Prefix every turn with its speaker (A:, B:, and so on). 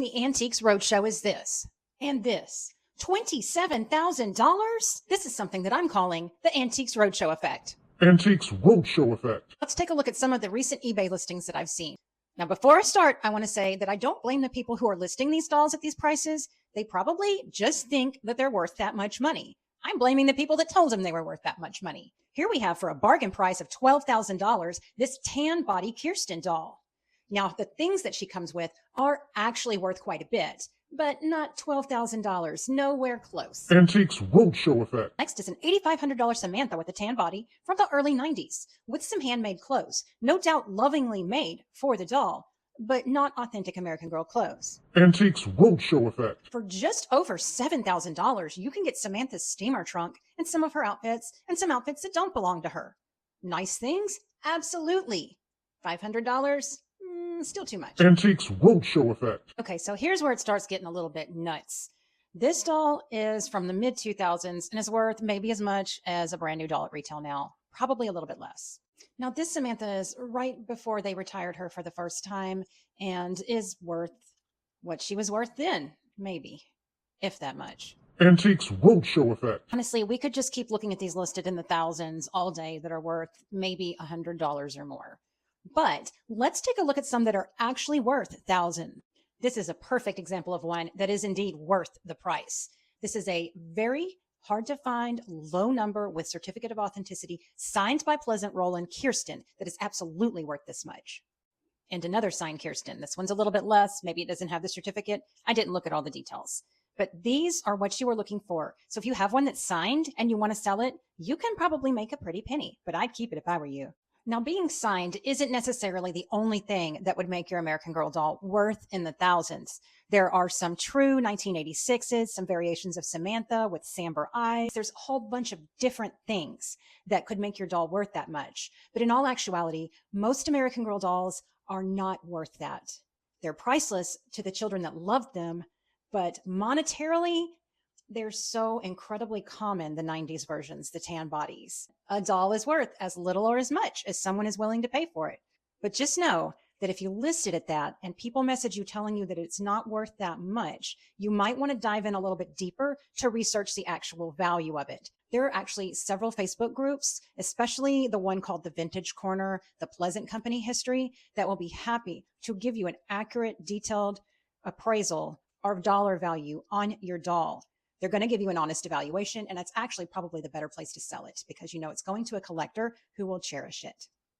A: from the Antiques Roadshow is this and this. $27,000? This is something that I'm calling the Antiques Roadshow Effect.
B: Antiques Roadshow Effect.
A: Let's take a look at some of the recent eBay listings that I've seen. Now, before I start, I want to say that I don't blame the people who are listing these dolls at these prices. They probably just think that they're worth that much money. I'm blaming the people that told them they were worth that much money. Here we have, for a bargain price of $12,000, this tan body Kirsten doll. Now, the things that she comes with are actually worth quite a bit, but not $12,000, nowhere close.
B: Antiques Roadshow Effect.
A: Next is an $8,500 Samantha with a tan body from the early 90s with some handmade clothes. No doubt lovingly made for the doll, but not authentic American Girl clothes.
B: Antiques Roadshow Effect.
A: For just over $7,000, you can get Samantha's steamer trunk and some of her outfits and some outfits that don't belong to her. Nice things? Absolutely. $500? Still too much.
B: Antiques Roadshow Effect.
A: Okay, so here's where it starts getting a little bit nuts. This doll is from the mid-2000s and is worth maybe as much as a brand new doll at retail now, probably a little bit less. Now, this Samantha is right before they retired her for the first time and is worth what she was worth then, maybe, if that much.
B: Antiques Roadshow Effect.
A: Honestly, we could just keep looking at these listed in the thousands all day that are worth maybe $100 or more. But let's take a look at some that are actually worth thousands. This is a perfect example of one that is indeed worth the price. This is a very hard to find low number with certificate of authenticity signed by Pleasant Roland Kirsten that is absolutely worth this much. And another signed Kirsten. This one's a little bit less. Maybe it doesn't have the certificate. I didn't look at all the details. But these are what you were looking for. So if you have one that's signed and you want to sell it, you can probably make a pretty penny, but I'd keep it if I were you. Now, being signed isn't necessarily the only thing that would make your American Girl doll worth in the thousands. There are some true 1986s, some variations of Samantha with Samber eyes. There's a whole bunch of different things that could make your doll worth that much. But in all actuality, most American Girl dolls are not worth that. They're priceless to the children that loved them, but monetarily, they're so incredibly common, the 90s versions, the tan bodies. A doll is worth as little or as much as someone is willing to pay for it. But just know that if you list it at that and people message you telling you that it's not worth that much, you might want to dive in a little bit deeper to research the actual value of it. There are actually several Facebook groups, especially the one called the Vintage Corner, the Pleasant Company History, that will be happy to give you an accurate, detailed appraisal of dollar value on your doll. They're going to give you an honest evaluation, and that's actually probably the better place to sell it because you know it's going to a collector who will cherish it.